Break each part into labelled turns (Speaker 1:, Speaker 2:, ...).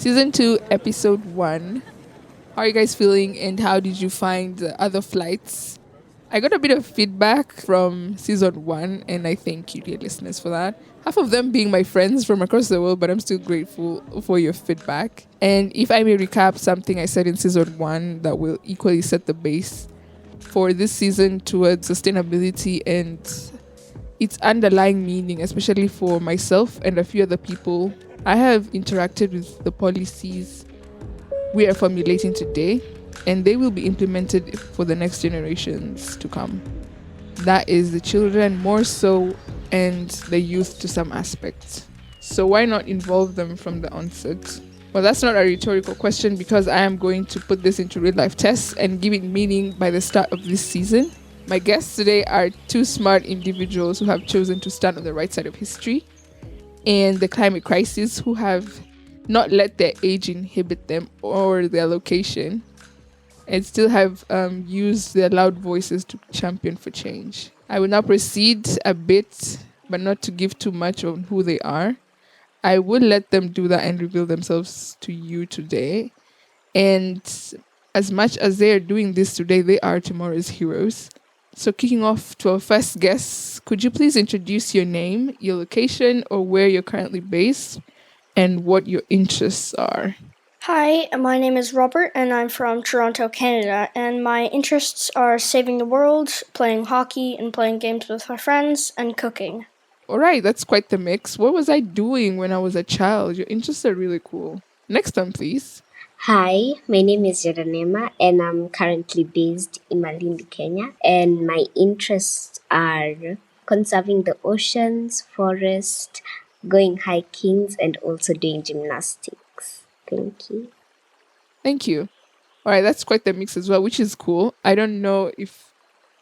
Speaker 1: Season 2, Episode 1. How are you guys feeling and how did you find the other flights? I got a bit of feedback from Season 1 and I thank you, dear listeners, for that. Half of them being my friends from across the world, but I'm still grateful for your feedback. And if I may recap something I said in Season 1 that will equally set the base for this season towards sustainability and its underlying meaning, especially for myself and a few other people. I have interacted with the policies we are formulating today, and they will be implemented for the next generations to come. That is the children more so, and the youth to some aspects. So, why not involve them from the onset? Well, that's not a rhetorical question because I am going to put this into real life tests and give it meaning by the start of this season. My guests today are two smart individuals who have chosen to stand on the right side of history and the climate crisis, who have not let their age inhibit them or their location, and still have used their loud voices to champion for change. I will now proceed a bit, but not to give too much on who they are. I will let them do that and reveal themselves to you today. And as much as they are doing this today, they are tomorrow's heroes. So, kicking off to our first guest, could you please introduce your name, your location, or where you're currently based, and what your interests are?
Speaker 2: Hi, my name is Robert, and I'm from Toronto, Canada, and my interests are saving the world, playing hockey, and playing games with my friends, and cooking.
Speaker 1: All right, that's quite the mix. What was I doing when I was a child? Your interests are really cool. Next one, please.
Speaker 3: Hi, my name is Jada Neema and I'm currently based in Malindi, Kenya. And my interests are conserving the oceans, forest, going hikings, and also doing gymnastics. Thank you.
Speaker 1: Thank you. All right, that's quite the mix as well, which is cool. I don't know if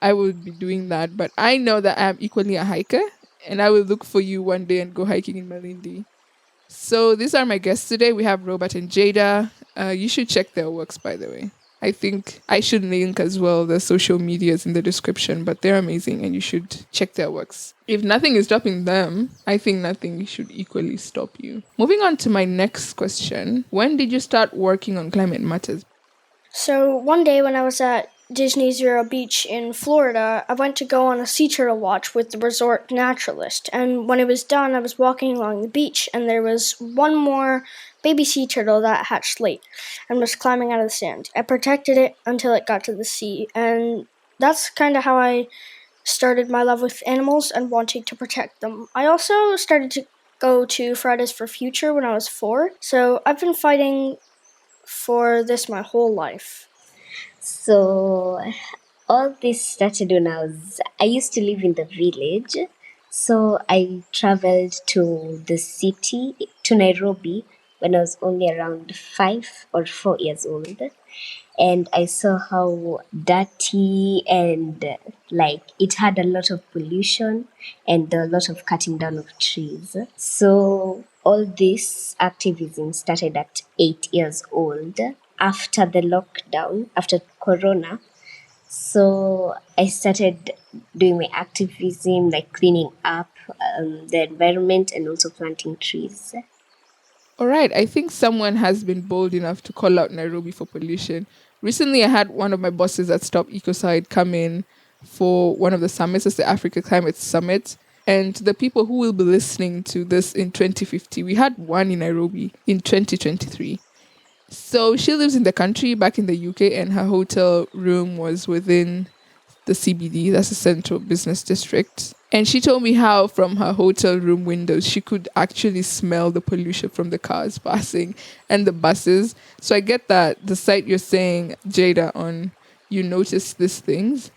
Speaker 1: I would be doing that, but I know that I'm equally a hiker, and I will look for you one day and go hiking in Malindi. So these are my guests today. We have Robert and Jada. You should check their works, by the way. I think I should link as well the social medias in the description, but they're amazing and you should check their works. If nothing is stopping them, I think nothing should equally stop you. Moving on to my next question. When did you start working on climate matters?
Speaker 2: So, one day when I was at Disney Zero Beach in Florida, I went to go on a sea turtle watch with the resort naturalist. And when it was done, I was walking along the beach, and there was one more baby sea turtle that hatched late and was climbing out of the sand. I protected it until it got to the sea, and that's kind of how I started my love with animals and wanting to protect them. I also started to go to Fridays for Future when I was 4, so I've been fighting for this my whole life.
Speaker 3: So, all this started when I used to live in the village. So, I traveled to the city, to Nairobi, when I was only around 5 or 4 years old. And I saw how dirty and like it had a lot of pollution and a lot of cutting down of trees. So all this activism started at 8 years old after the lockdown, after Corona. So I started doing my activism, like cleaning up the environment and also planting trees.
Speaker 1: All right, I think someone has been bold enough to call out Nairobi for pollution. Recently, I had one of my bosses at Stop Ecoside come in for one of the summits, it's the Africa Climate Summit. And to the people who will be listening to this in 2050, we had one in Nairobi in 2023. So she lives in the country back in the UK, and her hotel room was within the CBD, that's the Central Business District. And she told me how from her hotel room windows she could actually smell the pollution from the cars passing and the buses. So I get that the site you're saying, Jada, on you notice these things.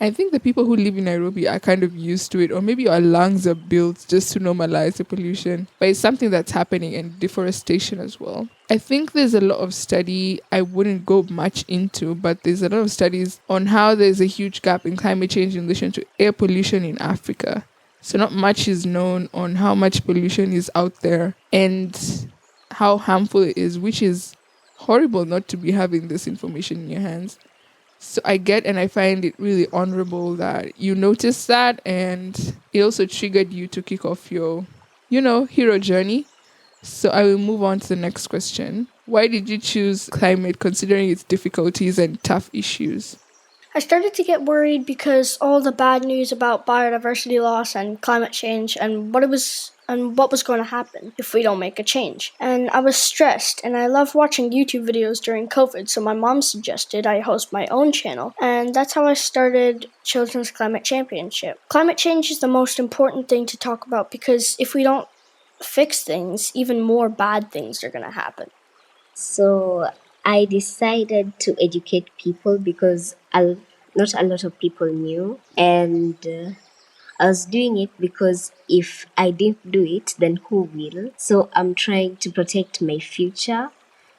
Speaker 1: I think the people who live in Nairobi are kind of used to it, or maybe our lungs are built just to normalize the pollution. But it's something that's happening, and deforestation as well. I think there's a lot of study I wouldn't go much into, but there's a lot of studies on how there's a huge gap in climate change in relation to air pollution in Africa. So not much is known on how much pollution is out there and how harmful it is, which is horrible not to be having this information in your hands. So I get and I find it really honorable that you noticed that, and it also triggered you to kick off your, hero journey. So I will move on to the next question. Why did you choose climate considering its difficulties and tough issues?
Speaker 2: I started to get worried because all the bad news about biodiversity loss and climate change and what was going to happen if we don't make a change. And I was stressed, and I love watching YouTube videos during COVID, so my mom suggested I host my own channel, and that's how I started Children's Climate Championship. Climate change is the most important thing to talk about because if we don't fix things, even more bad things are going to happen.
Speaker 3: So I decided to educate people because not a lot of people knew, and I was doing it because if I didn't do it, then who will? So I'm trying to protect my future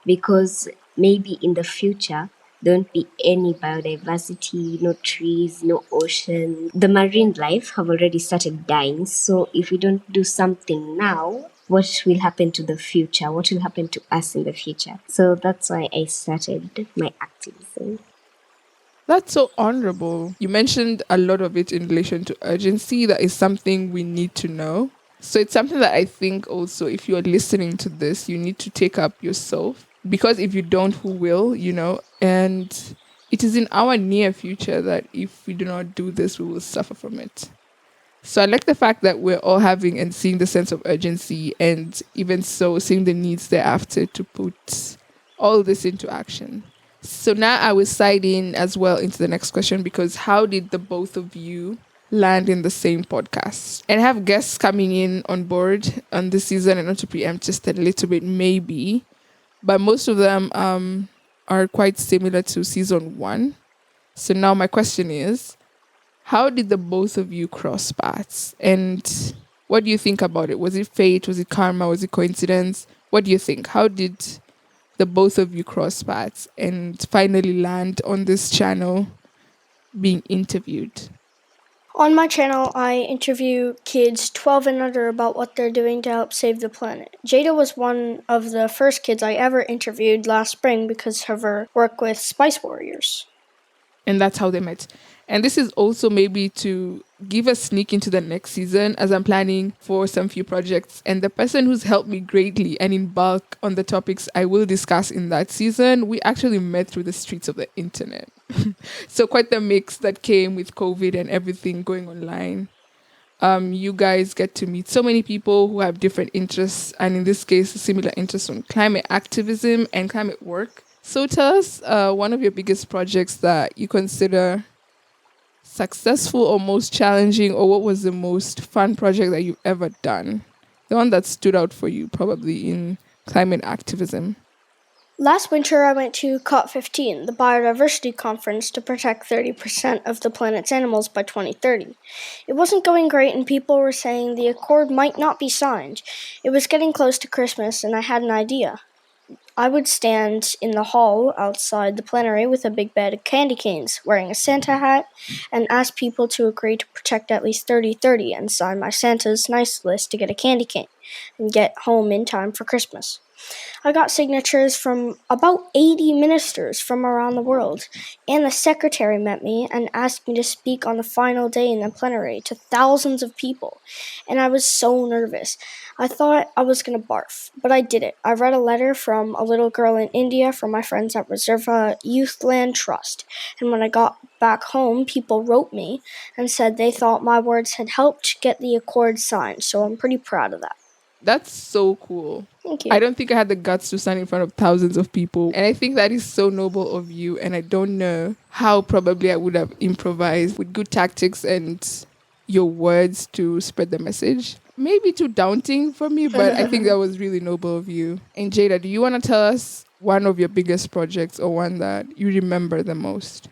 Speaker 3: because maybe in the future there won't be any biodiversity, no trees, no ocean. The marine life have already started dying. So if we don't do something now, what will happen to the future? What will happen to us in the future? So that's why I started my activism.
Speaker 1: That's so honorable. You mentioned a lot of it in relation to urgency. That is something we need to know. So it's something that I think also, if you are listening to this, you need to take up yourself. Because if you don't, who will, you know? And it is in our near future that if we do not do this, we will suffer from it. So I like the fact that we're all having and seeing the sense of urgency and even so seeing the needs thereafter to put all this into action. So now I will side in as well into the next question because how did the both of you land in the same podcast? And have guests coming in on board on this season and not to preempt just a little bit maybe, but most of them are quite similar to season one. So now my question is, how did the both of you cross paths? And what do you think about it? Was it fate? Was it karma? Was it coincidence? What do you think? How did the both of you cross paths and finally land on this channel being interviewed?
Speaker 2: On my channel, I interview kids 12 and under about what they're doing to help save the planet. Jada was one of the first kids I ever interviewed last spring because of her work with Spice Warriors.
Speaker 1: And that's how they met. And this is also maybe to give a sneak into the next season as I'm planning for some few projects. And the person who's helped me greatly and in bulk on the topics I will discuss in that season, we actually met through the streets of the internet. So quite the mix that came with COVID and everything going online. You guys get to meet so many people who have different interests, and in this case, similar interests on climate activism and climate work. So tell us one of your biggest projects that you consider successful or most challenging, or what was the most fun project that you've ever done? The one that stood out for you, probably in climate activism.
Speaker 2: Last winter, I went to COP15, the biodiversity conference to protect 30% of the planet's animals by 2030. It wasn't going great, and people were saying the accord might not be signed. It was getting close to Christmas, and I had an idea. I would stand in the hall outside the plenary with a big bed of candy canes, wearing a Santa hat, and ask people to agree to protect at least 30/30 and sign my Santa's nice list to get a candy cane and get home in time for Christmas. I got signatures from about 80 ministers from around the world, and the secretary met me and asked me to speak on the final day in the plenary to thousands of people, and I was so nervous. I thought I was going to barf, but I did it. I read a letter from a little girl in India from my friends at Reserva Youth Land Trust, and when I got back home, people wrote me and said they thought my words had helped get the accord signed, so I'm pretty proud of that.
Speaker 1: That's so cool.
Speaker 2: Thank you.
Speaker 1: I don't think I had the guts to stand in front of thousands of people. And I think that is so noble of you. And I don't know how probably I would have improvised with good tactics and your words to spread the message. Maybe too daunting for me, but I think that was really noble of you. And Jada, do you want to tell us one of your biggest projects or one that you remember the most?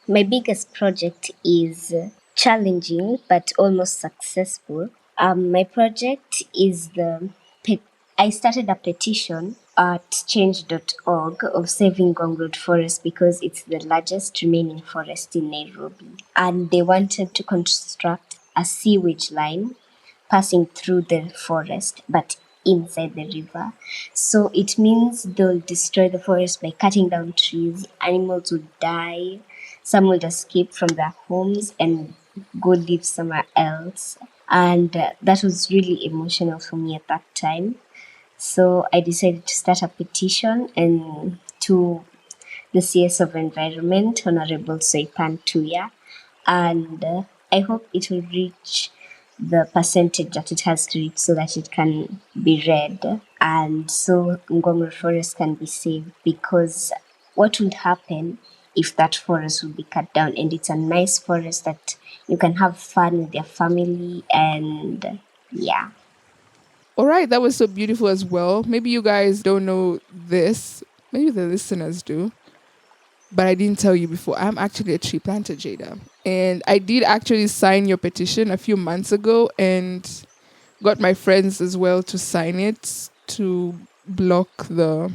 Speaker 3: My biggest project is challenging but almost successful. My project is I started a petition at change.org of saving Gongwood Forest because it's the largest remaining forest in Nairobi. And they wanted to construct a sewage line passing through the forest, but inside the river. So it means they'll destroy the forest by cutting down trees, animals will die, some will escape from their homes and go live somewhere else. And that was really emotional for me at that time. So I decided to start a petition and to the CS of Environment, Honorable Soipan Tuya, and I hope it will reach the percentage that it has to reach so that it can be read and so Ngomro forest can be saved, because what would happen if that forest would be cut down, and it's a nice forest that you can have fun with your family, and yeah.
Speaker 1: All right, that was so beautiful as well. Maybe you guys don't know this. Maybe the listeners do. But I didn't tell you before. I'm actually a tree planter, Jada. And I did actually sign your petition a few months ago and got my friends as well to sign it to block the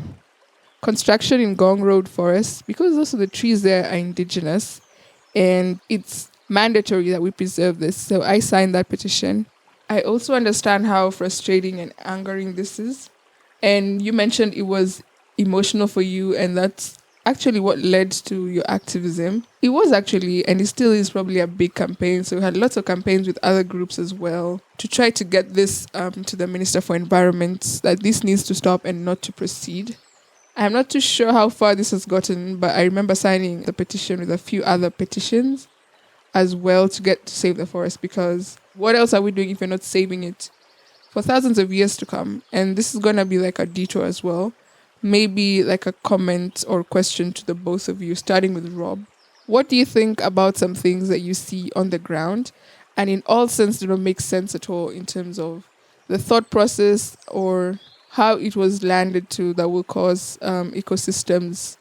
Speaker 1: construction in Gong Road Forest, because also the trees there are indigenous and it's mandatory that we preserve this. So I signed that petition. I also understand how frustrating and angering this is. And you mentioned it was emotional for you, and that's actually what led to your activism. It was actually, and it still is probably a big campaign. So we had lots of campaigns with other groups as well to try to get this to the Minister for Environment, that this needs to stop and not to proceed. I'm not too sure how far this has gotten, but I remember signing the petition with a few other petitions as well to get to save the forest, because what else are we doing if we're not saving it for thousands of years to come? And this is going to be like a detour as well. Maybe like a comment or question to the both of you, starting with Rob. What do you think about some things that you see on the ground? And in all sense, do not make sense at all in terms of the thought process or how it was landed to that will cause ecosystems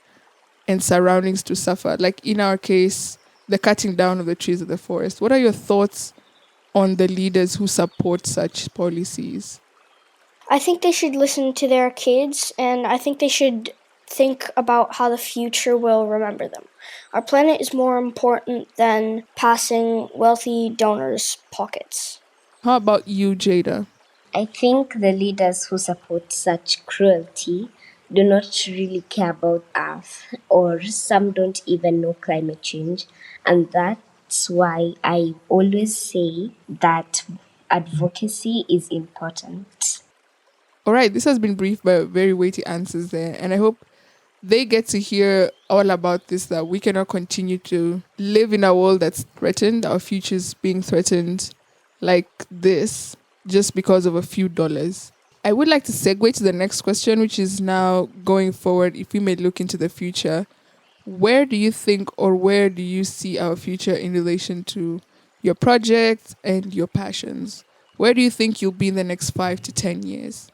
Speaker 1: and surroundings to suffer. Like in our case, the cutting down of the trees of the forest. What are your thoughts on the leaders who support such policies?
Speaker 2: I think they should listen to their kids, and I think they should think about how the future will remember them. Our planet is more important than passing wealthy donors' pockets.
Speaker 1: How about you, Jada?
Speaker 3: I think the leaders who support such cruelty do not really care about Earth, or some don't even know climate change, and that's why I always say that advocacy is important.
Speaker 1: All right, this has been brief but very weighty answers there. And I hope they get to hear all about this, that we cannot continue to live in a world that's threatened, our futures being threatened like this just because of a few dollars. I would like to segue to the next question, which is now going forward, if we may look into the future, where do you think or where do you see our future in relation to your projects and your passions? Where do you think you'll be in the next 5 to 10 years?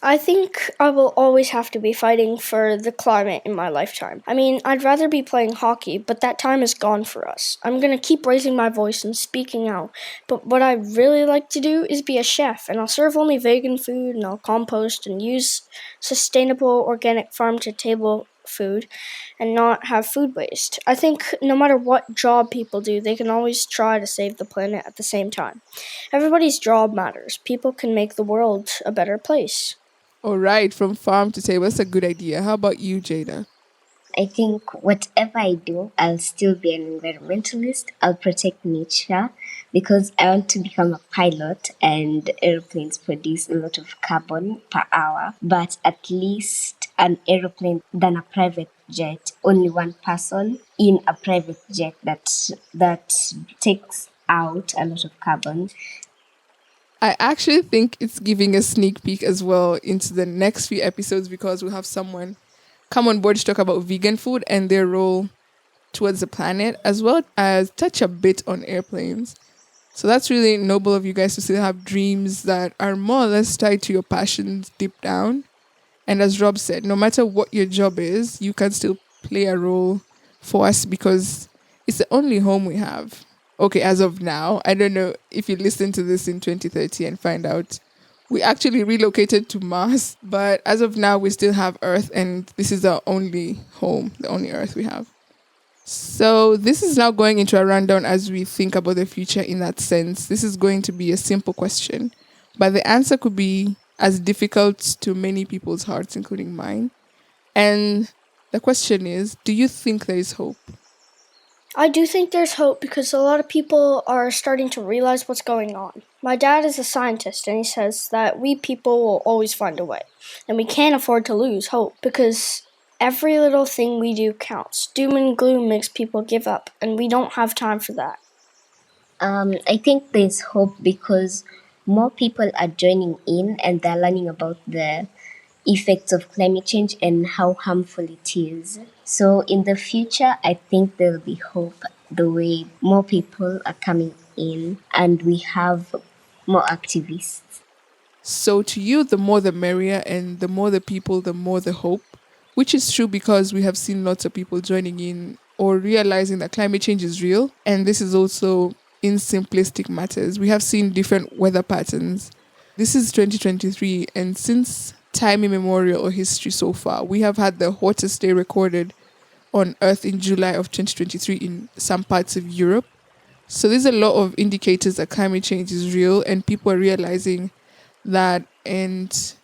Speaker 2: I think I will always have to be fighting for the climate in my lifetime. I mean, I'd rather be playing hockey, but that time is gone for us. I'm gonna keep raising my voice and speaking out, but what I really like to do is be a chef, and I'll serve only vegan food, and I'll compost and use sustainable organic farm to table food and not have food waste. I think no matter what job people do, they can always try to save the planet at the same time. Everybody's job matters. People can make the world a better place.
Speaker 1: All right, from farm to table. That's a good idea. How about you, Jada?
Speaker 3: I think whatever I do, I'll still be an environmentalist. I'll protect nature because I want to become a pilot, and airplanes produce a lot of carbon per hour. But at least an aeroplane than a private jet, only one person in a private jet that takes out a lot of carbon.
Speaker 1: I actually think it's giving a sneak peek as well into the next few episodes, because we'll have someone come on board to talk about vegan food and their role towards the planet, as well as touch a bit on airplanes. So that's really noble of you guys to still have dreams that are more or less tied to your passions deep down. And as Rob said, no matter what your job is, you can still play a role for us, because it's the only home we have. Okay, as of now, I don't know if you listen to this in 2030 and find out we actually relocated to Mars, but as of now, we still have Earth, and this is our only home, the only Earth we have. So, this is now going into a rundown as we think about the future in that sense. This is going to be a simple question, but the answer could be as difficult to many people's hearts, including mine. And the question is, do you think there is hope?
Speaker 2: I do think there's hope because a lot of people are starting to realize what's going on. My dad is a scientist and he says that we people will always find a way. And we can't afford to lose hope because every little thing we do counts. Doom and gloom makes people give up, and we don't have time for that.
Speaker 3: I think there's hope because more people are joining in and they're learning about the effects of climate change and how harmful it is. So in the future, I think there'll be hope the way more people are coming in and we have more activists.
Speaker 1: So to you, the more the merrier, and the more the people, the more the hope, which is true because we have seen lots of people joining in or realizing that climate change is real. And this is also in simplistic matters. We have seen different weather patterns. This is 2023, and since time immemorial or history so far, we have had the hottest day recorded on Earth in July of 2023 in some parts of Europe. So there's a lot of indicators that climate change is real, and people are realizing that, and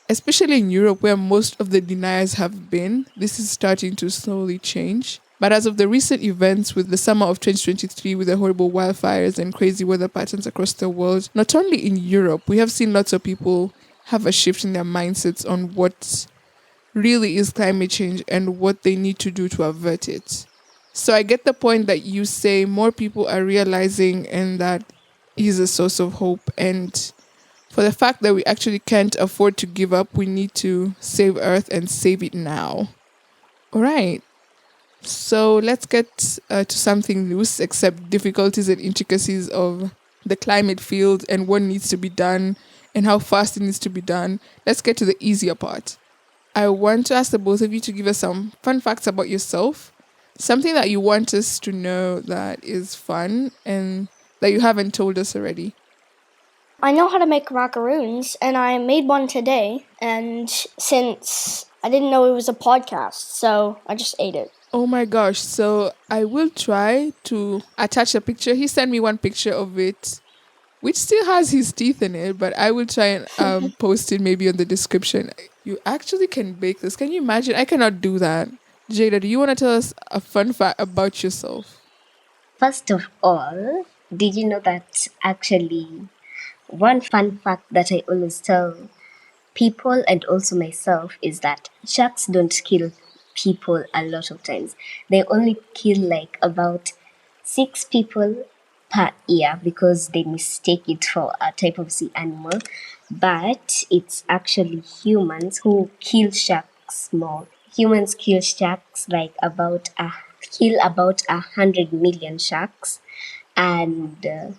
Speaker 1: especially in Europe, where most of the deniers have been, this is starting to slowly change. But as of the recent events with the summer of 2023, with the horrible wildfires and crazy weather patterns across the world, not only in Europe, we have seen lots of people have a shift in their mindsets on what really is climate change and what they need to do to avert it. So I get the point that you say more people are realizing, and that is a source of hope. And for the fact that we actually can't afford to give up, we need to save Earth and save it now. All right. So let's get to something loose, except difficulties and intricacies of the climate field and what needs to be done and how fast it needs to be done. Let's get to the easier part. I want to ask the both of you to give us some fun facts about yourself, something that you want us to know that is fun and that you haven't told us already.
Speaker 2: I know how to make macaroons, and I made one today. And since I didn't know it was a podcast, so I just ate it.
Speaker 1: Oh my gosh. So I will try to attach a picture. He sent me one picture of it, which still has his teeth in it, but I will try and post it maybe on the description. You actually can bake this. Can you imagine? I cannot do that. Jada, do you want to tell us a fun fact about yourself?
Speaker 3: First of all, did you know that actually one fun fact that I always tell people and also myself is that sharks don't kill people a lot of times. They only kill like about 6 people per year because they mistake it for a type of sea animal. But it's actually humans who kill sharks more. Humans kill sharks like kill about 100 million sharks, and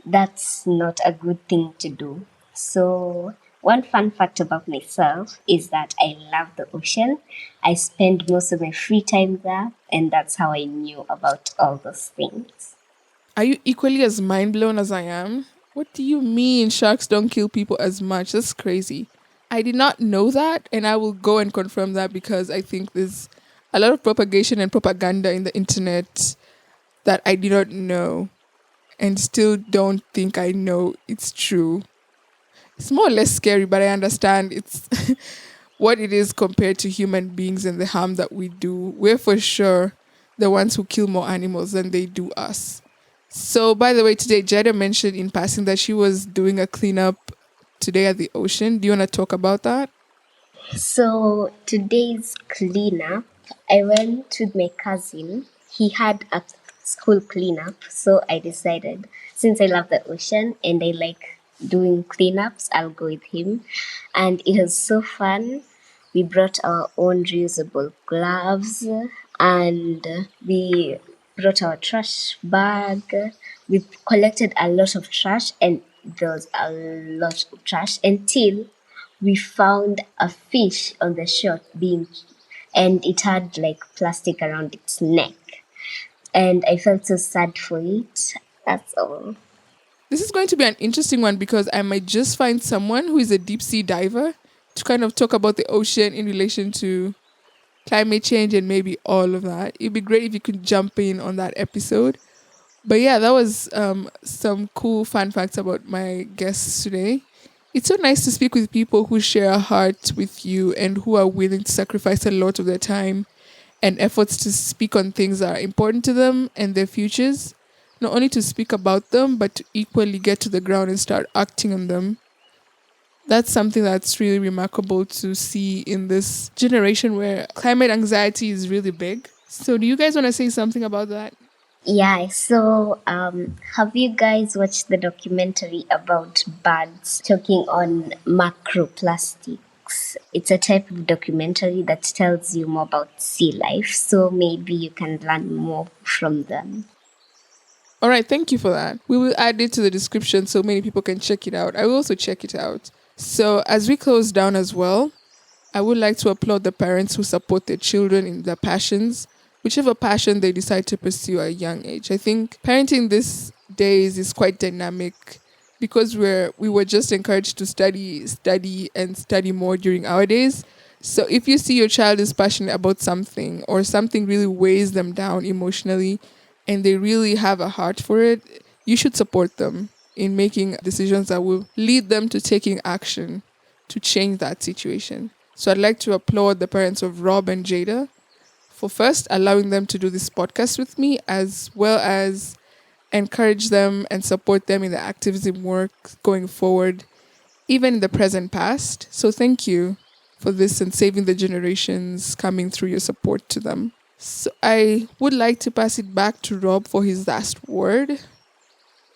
Speaker 3: that's not a good thing to do. So, one fun fact about myself is that I love the ocean. I spend most of my free time there, and that's how I knew about all those things.
Speaker 1: Are you equally as mind blown as I am? What do you mean sharks don't kill people as much? That's crazy. I did not know that, and I will go and confirm that because I think there's a lot of propagation and propaganda in the internet that I did not know and still don't think I know it's true. It's more or less scary, but I understand it's what it is compared to human beings and the harm that we do. We're for sure the ones who kill more animals than they do us. So, by the way, today Jada mentioned in passing that she was doing a cleanup today at the ocean. Do you want to talk about that?
Speaker 3: So, today's cleanup, I went with my cousin. He had a school cleanup, so I decided since I love the ocean and I like doing cleanups, I'll go with him. And it was so fun. We brought our own reusable gloves and we brought our trash bag. We collected a lot of trash, and there was a lot of trash until we found a fish on the shore being, and it had like plastic around its neck. And I felt so sad for it. That's all.
Speaker 1: This is going to be an interesting one because I might just find someone who is a deep sea diver to kind of talk about the ocean in relation to climate change and maybe all of that. It'd be great if you could jump in on that episode. But yeah, that was some cool fun facts about my guests today. It's so nice to speak with people who share a heart with you and who are willing to sacrifice a lot of their time and efforts to speak on things that are important to them and their futures, not only to speak about them, but to equally get to the ground and start acting on them. That's something that's really remarkable to see in this generation where climate anxiety is really big. So, do you guys want to say something about that?
Speaker 3: Yeah, so have you guys watched the documentary about birds talking on macroplastics? It's a type of documentary that tells you more about sea life, so maybe you can learn more from them.
Speaker 1: All right, thank you for that. We will add it to the description so many people can check it out. I will also check it out. So, as we close down as well, I would like to applaud the parents who support their children in their passions, whichever passion they decide to pursue at a young age. I think parenting these days is quite dynamic because we were just encouraged to study, and study more during our days. So if you see your child is passionate about something or something really weighs them down emotionally and they really have a heart for it, you should support them in making decisions that will lead them to taking action to change that situation. So I'd like to applaud the parents of Rob and Jada for first allowing them to do this podcast with me, as well as encourage them and support them in the activism work going forward, even in the present past. So thank you for this and saving the generations coming through your support to them. So I would like to pass it back to Rob for his last word.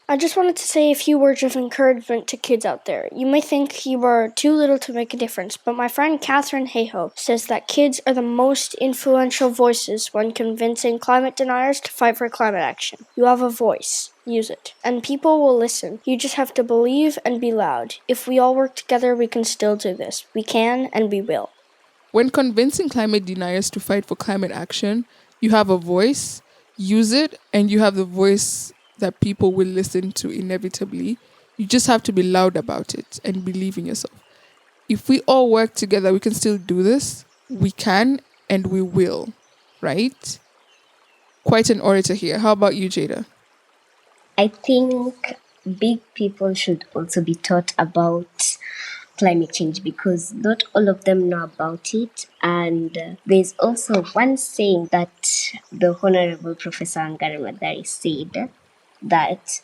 Speaker 2: I just wanted to say a few words of encouragement to kids out there. You may think you are too little to make a difference, but my friend Catherine Hayhoe says that kids are the most influential voices when convincing climate deniers to fight for climate action. You have a voice. Use it. And people will listen. You just have to believe and be loud. If we all work together, we can still do this. We can and we will.
Speaker 1: When convincing climate deniers to fight for climate action, you have a voice, use it, and you have the voice that people will listen to inevitably. You just have to be loud about it and believe in yourself. If we all work together, we can still do this. We can and we will, right? Quite an orator here. How about you, Jada?
Speaker 3: I think big people should also be taught about climate change because not all of them know about it. And there's also one saying that the Honorable Professor Angare Madari said that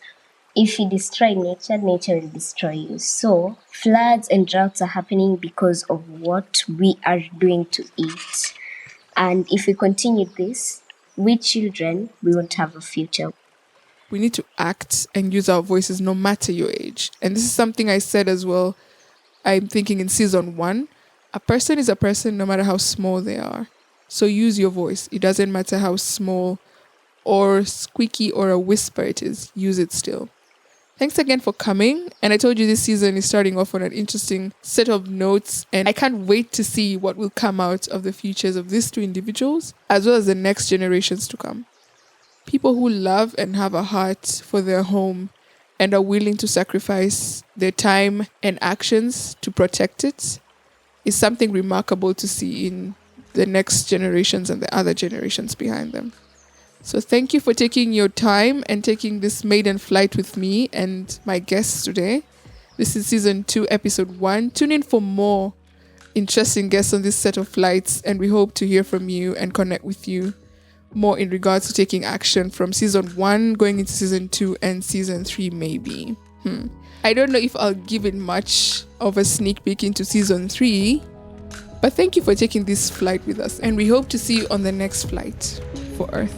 Speaker 3: if you destroy nature, nature will destroy you. So floods and droughts are happening because of what we are doing to it. And if we continue this, we children, we won't have a future.
Speaker 1: We need to act and use our voices no matter your age. And this is something I said as well. I'm thinking in season 1, a person is a person no matter how small they are. So use your voice. It doesn't matter how small or squeaky or a whisper it is, use it still. Thanks again for coming. And I told you this season is starting off on an interesting set of notes. And I can't wait to see what will come out of the futures of these two individuals, as well as the next generations to come. People who love and have a heart for their home and are willing to sacrifice their time and actions to protect it is something remarkable to see in the next generations and the other generations behind them. So thank you for taking your time and taking this maiden flight with me and my guests today. This is season 2, episode 1. Tune in for more interesting guests on this set of flights, and we hope to hear from you and connect with you more in regards to taking action from season 1 going into season 2 and season 3 maybe. I don't know if I'll give it much of a sneak peek into season 3, but thank you for taking this flight with us, and we hope to see you on the next flight for Earth.